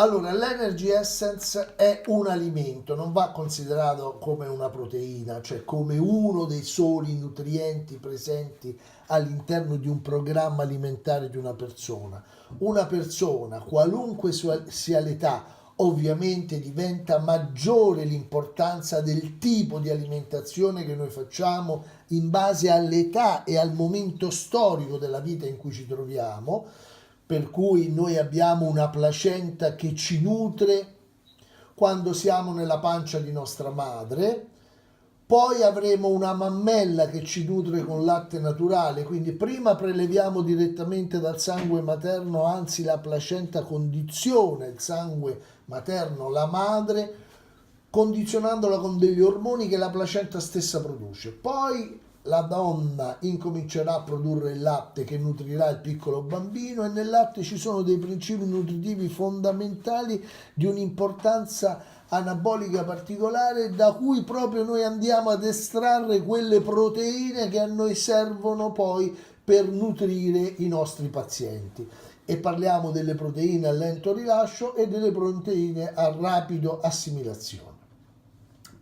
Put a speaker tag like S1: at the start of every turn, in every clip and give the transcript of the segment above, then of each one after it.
S1: Allora, l'Energy Essence è un alimento, non va considerato come una proteina, cioè come uno dei soli nutrienti presenti all'interno di un programma alimentare di una persona. Una persona, qualunque sia l'età, ovviamente diventa maggiore l'importanza del tipo di alimentazione che noi facciamo in base all'età e al momento storico della vita in cui ci troviamo, per cui noi abbiamo una placenta che ci nutre quando siamo nella pancia di nostra madre, poi avremo una mammella che ci nutre con latte naturale, quindi prima preleviamo direttamente dal sangue materno, anzi la placenta condiziona il sangue materno, la madre, condizionandola con degli ormoni che la placenta stessa produce. Poi la donna incomincerà a produrre il latte che nutrirà il piccolo bambino, e nel latte ci sono dei principi nutritivi fondamentali di un'importanza anabolica particolare, da cui proprio noi andiamo ad estrarre quelle proteine che a noi servono poi per nutrire i nostri pazienti. E parliamo delle proteine a lento rilascio e delle proteine a rapido assimilazione.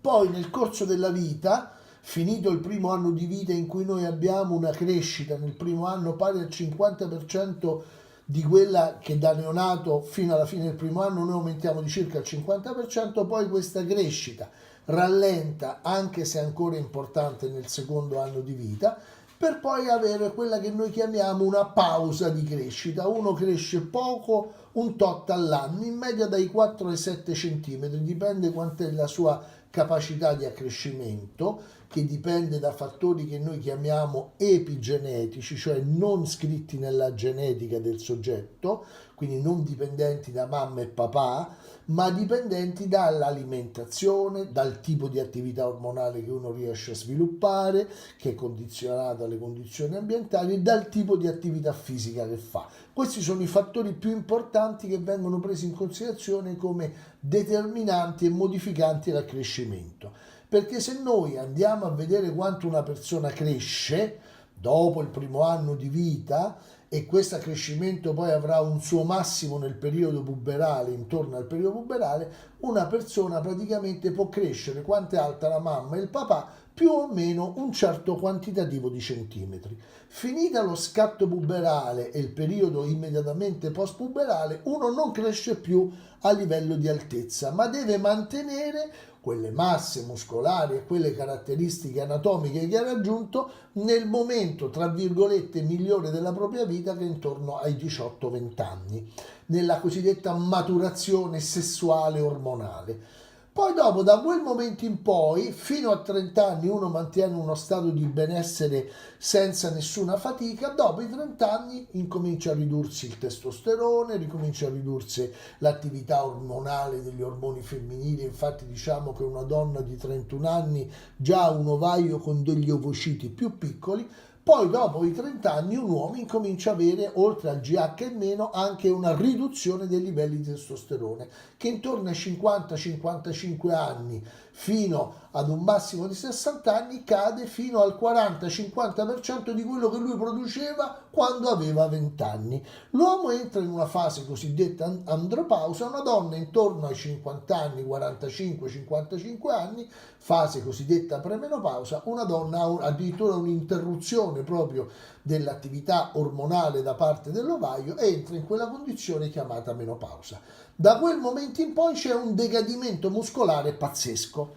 S1: Poi nel corso della vita, finito il primo anno di vita in cui noi abbiamo una crescita nel primo anno pari al 50% di quella che da neonato fino alla fine del primo anno noi aumentiamo di circa il 50%, poi questa crescita rallenta, anche se ancora importante nel secondo anno di vita, per poi avere quella che noi chiamiamo una pausa di crescita. Uno cresce poco, un tot all'anno, in media dai 4 ai 7 centimetri, dipende quant'è la sua capacità di accrescimento, che dipende da fattori che noi chiamiamo epigenetici, cioè non scritti nella genetica del soggetto, quindi non dipendenti da mamma e papà, ma dipendenti dall'alimentazione, dal tipo di attività ormonale che uno riesce a sviluppare, che è condizionato dalle condizioni ambientali, e dal tipo di attività fisica che fa. Questi sono i fattori più importanti che vengono presi in considerazione come determinanti e modificanti l'accrescimento. Perché se noi andiamo a vedere quanto una persona cresce dopo il primo anno di vita, e questo accrescimento poi avrà un suo massimo nel periodo puberale, intorno al periodo puberale, una persona praticamente può crescere quanto è alta la mamma e il papà, più o meno un certo quantitativo di centimetri. Finita lo scatto puberale e il periodo immediatamente post puberale, uno non cresce più a livello di altezza, ma deve mantenere quelle masse muscolari e quelle caratteristiche anatomiche che ha raggiunto nel momento, tra virgolette, migliore della propria vita, che è intorno ai 18-20 anni, nella cosiddetta maturazione sessuale ormonale. Poi dopo, da quel momento in poi, fino a 30 anni, uno mantiene uno stato di benessere senza nessuna fatica. Dopo i 30 anni incomincia a ridursi il testosterone, ricomincia a ridursi l'attività ormonale degli ormoni femminili. Infatti diciamo che una donna di 31 anni già ha un ovaio con degli ovociti più piccoli. Poi dopo i 30 anni un uomo incomincia a avere, oltre al GH e meno, anche una riduzione dei livelli di testosterone, che intorno ai 50-55 anni fino ad un massimo di 60 anni cade fino al 40-50% di quello che lui produceva quando aveva 20 anni. L'uomo entra in una fase cosiddetta andropausa, una donna intorno ai 50 anni, 45-55 anni, fase cosiddetta premenopausa, una donna ha addirittura un'interruzione proprio dell'attività ormonale da parte dell'ovaio e entra in quella condizione chiamata menopausa. Da quel momento in poi c'è un decadimento muscolare pazzesco.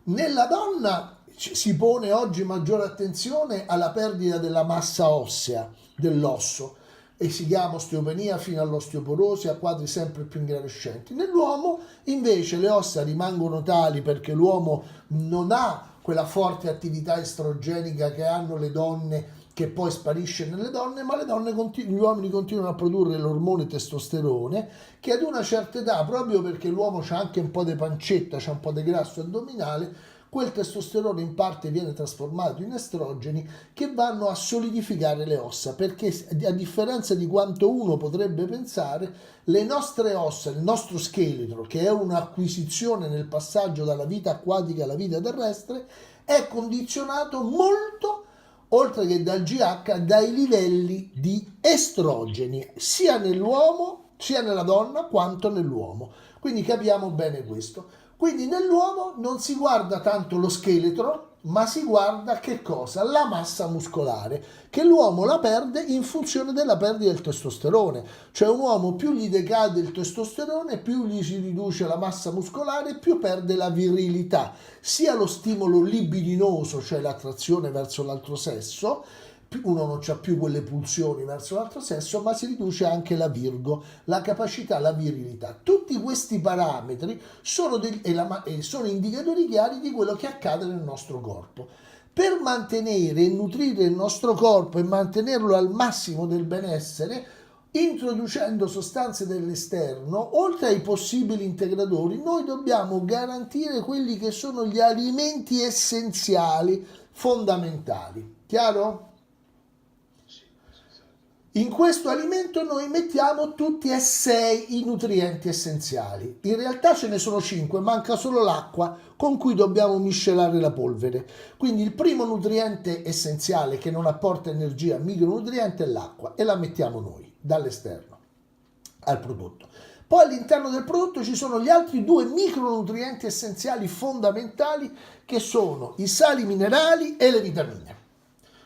S1: Nella donna si pone oggi maggiore attenzione alla perdita della massa ossea, dell'osso, e si chiama osteopenia fino all'osteoporosi a quadri sempre più ingravescenti. Nell'uomo invece le ossa rimangono tali perché l'uomo non ha quella forte attività estrogenica che hanno le donne, che poi sparisce nelle donne, ma gli uomini continuano a produrre l'ormone testosterone, che ad una certa età, proprio perché l'uomo c'ha anche un po' di pancetta, c'ha un po' di grasso addominale, quel testosterone in parte viene trasformato in estrogeni che vanno a solidificare le ossa, perché a differenza di quanto uno potrebbe pensare, le nostre ossa, il nostro scheletro, che è un'acquisizione nel passaggio dalla vita acquatica alla vita terrestre, è condizionato molto, oltre che dal GH, dai livelli di estrogeni, sia nell'uomo sia nella donna quanto nell'uomo. Quindi capiamo bene questo. Quindi nell'uomo non si guarda tanto lo scheletro, ma si guarda che cosa? La massa muscolare, che l'uomo la perde in funzione della perdita del testosterone. Cioè un uomo più gli decade il testosterone, più gli si riduce la massa muscolare, più perde la virilità, sia lo stimolo libidinoso, cioè l'attrazione verso l'altro sesso, uno non ha più quelle pulsioni verso l'altro sesso, ma si riduce anche la virgo, la capacità, la virilità. Tutti questi parametri sono indicatori chiari di quello che accade nel nostro corpo. Per mantenere e nutrire il nostro corpo e mantenerlo al massimo del benessere, introducendo sostanze dell'esterno, oltre ai possibili integratori, noi dobbiamo garantire quelli che sono gli alimenti essenziali, fondamentali. Chiaro? In questo alimento noi mettiamo tutti e 6 i nutrienti essenziali. In realtà ce ne sono 5, manca solo l'acqua con cui dobbiamo miscelare la polvere. Quindi il primo nutriente essenziale che non apporta energia, micronutriente, è l'acqua e la mettiamo noi dall'esterno al prodotto. Poi all'interno del prodotto ci sono gli altri 2 micronutrienti essenziali fondamentali che sono i sali minerali e le vitamine.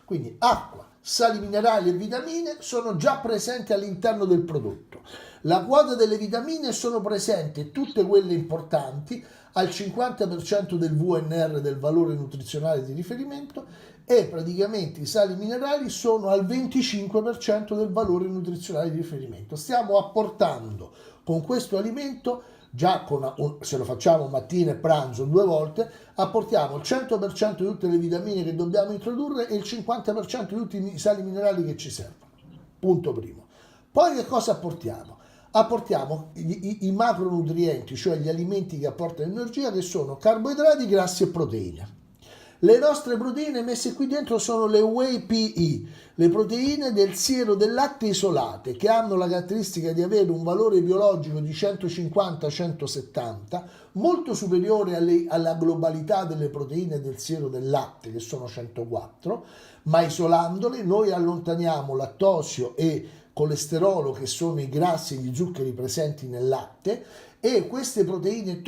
S1: Quindi acqua, sali minerali e vitamine sono già presenti all'interno del prodotto. La quota delle vitamine sono presenti tutte quelle importanti al 50% del VNR, del valore nutrizionale di riferimento, e praticamente i sali minerali sono al 25% del valore nutrizionale di riferimento. Stiamo apportando con questo alimento, già se lo facciamo mattina e pranzo 2 volte, apportiamo il 100% di tutte le vitamine che dobbiamo introdurre e il 50% di tutti i sali minerali che ci servono. Punto primo. Poi che cosa apportiamo? Apportiamo i macronutrienti, cioè gli alimenti che apportano energia, che sono carboidrati, grassi e proteine. Le nostre proteine messe qui dentro sono le Whey PE, le proteine del siero del latte isolate, che hanno la caratteristica di avere un valore biologico di 150-170, molto superiore alla globalità delle proteine del siero del latte, che sono 104, ma isolandole noi allontaniamo lattosio e colesterolo, che sono i grassi e gli zuccheri presenti nel latte, e queste proteine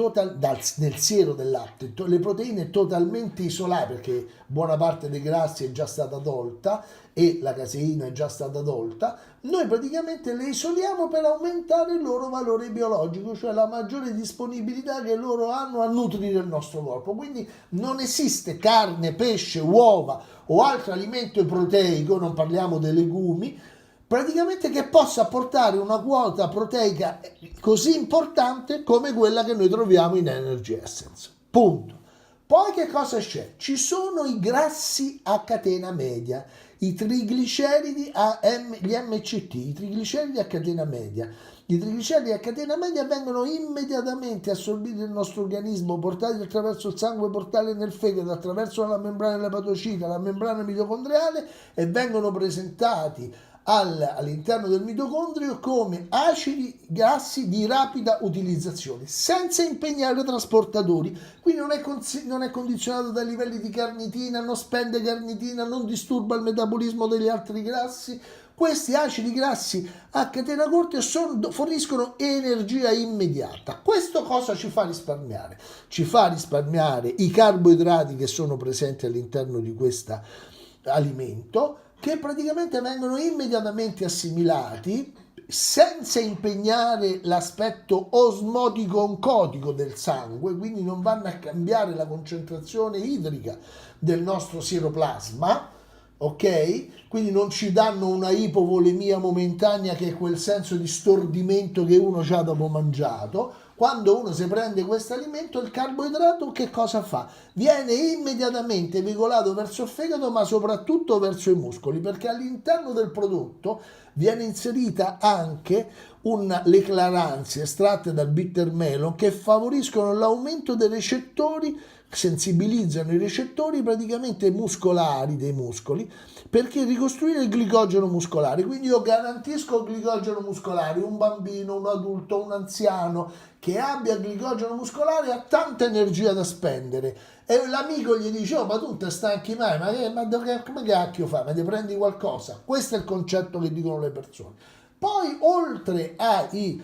S1: nel siero del latte, le proteine totalmente isolate, perché buona parte dei grassi è già stata tolta e la caseina è già stata tolta, noi praticamente le isoliamo per aumentare il loro valore biologico, cioè la maggiore disponibilità che loro hanno a nutrire il nostro corpo. Quindi non esiste carne, pesce, uova o altro alimento proteico, non parliamo dei legumi, praticamente che possa portare una quota proteica così importante come quella che noi troviamo in Energy Essence. Punto. Poi che cosa c'è? Ci sono i grassi a catena media, i trigliceridi gli MCT, i trigliceridi a catena media. I trigliceridi a catena media vengono immediatamente assorbiti nel nostro organismo, portati attraverso il sangue portale nel fegato, attraverso la membrana dell'epatocita, la membrana mitocondriale, e vengono presentati all'interno del mitocondrio come acidi grassi di rapida utilizzazione, senza impegnare trasportatori. Quindi non è condizionato dai livelli di carnitina, non spende carnitina, non disturba il metabolismo degli altri grassi. Questi acidi grassi a catena corta forniscono energia immediata. Questo cosa ci fa risparmiare? Ci fa risparmiare i carboidrati che sono presenti all'interno di questo alimento, che praticamente vengono immediatamente assimilati senza impegnare l'aspetto osmotico-oncotico del sangue, quindi non vanno a cambiare la concentrazione idrica del nostro sieroplasma, ok? Quindi non ci danno una ipovolemia momentanea, che è quel senso di stordimento che uno ha dopo mangiato. Quando uno si prende questo alimento, il carboidrato che cosa fa? Viene immediatamente veicolato verso il fegato, ma soprattutto verso i muscoli, perché all'interno del prodotto viene inserita anche le claranze estratte dal bitter melon, che favoriscono l'aumento dei recettori, sensibilizzano i recettori praticamente muscolari dei muscoli, perché ricostruire il glicogeno muscolare. Quindi io garantisco il glicogeno muscolare. Un bambino, un adulto, un anziano che abbia glicogeno muscolare ha tanta energia da spendere, e l'amico gli dice: oh, ma tu non ti stanchi mai, ma come cacchio fa? Ma ti prendi qualcosa? Questo è il concetto che dicono le persone. Poi oltre ai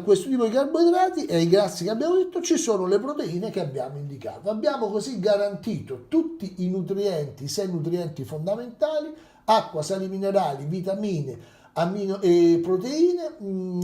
S1: questo tipo di carboidrati e ai grassi che abbiamo detto, ci sono le proteine che abbiamo indicato. Abbiamo così garantito tutti i nutrienti, i 6 nutrienti fondamentali: acqua, sali minerali, vitamine, proteine,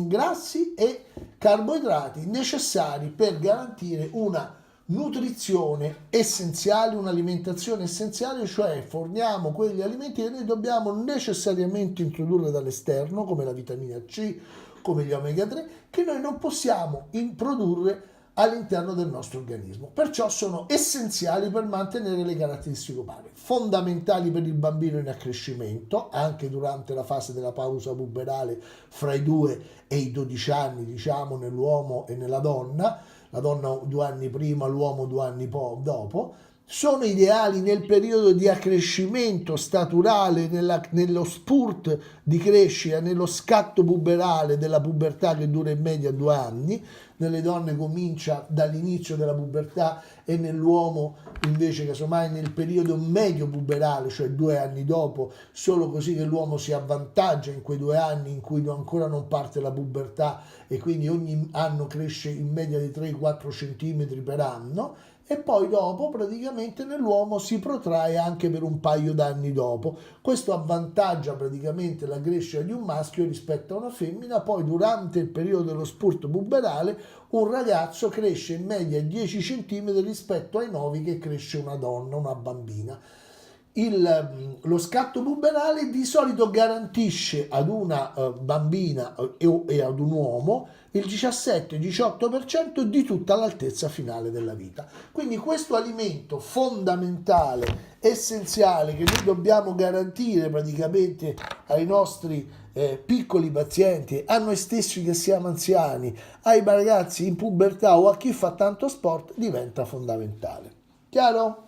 S1: grassi e carboidrati necessari per garantire una nutrizione essenziale, un'alimentazione essenziale, cioè forniamo quegli alimenti che noi dobbiamo necessariamente introdurre dall'esterno, come la vitamina C, come gli omega 3, che noi non possiamo introdurre all'interno del nostro organismo. Perciò sono essenziali per mantenere le caratteristiche umane, fondamentali per il bambino in accrescimento, anche durante la fase della pausa puberale fra i 2 e i 12 anni, diciamo, nell'uomo e nella donna, la donna 2 anni prima, l'uomo 2 anni dopo. Sono ideali nel periodo di accrescimento staturale, nello spurt di crescita, nello scatto puberale della pubertà che dura in media 2 anni. Nelle donne comincia dall'inizio della pubertà e nell'uomo invece casomai nel periodo medio puberale, cioè 2 anni dopo, solo così che l'uomo si avvantaggia in quei 2 anni in cui ancora non parte la pubertà e quindi ogni anno cresce in media di 3-4 cm per anno. E poi dopo praticamente nell'uomo si protrae anche per un paio d'anni dopo. Questo avvantaggia praticamente la crescita di un maschio rispetto a una femmina. Poi durante il periodo dello spurt puberale un ragazzo cresce in media 10 cm rispetto ai 9 che cresce una donna, una bambina. Lo scatto puberale di solito garantisce ad una bambina e ad un uomo il 17-18% di tutta l'altezza finale della vita. Quindi questo alimento fondamentale, essenziale, che noi dobbiamo garantire praticamente ai nostri piccoli pazienti, a noi stessi che siamo anziani, ai ragazzi in pubertà o a chi fa tanto sport, diventa fondamentale. Chiaro?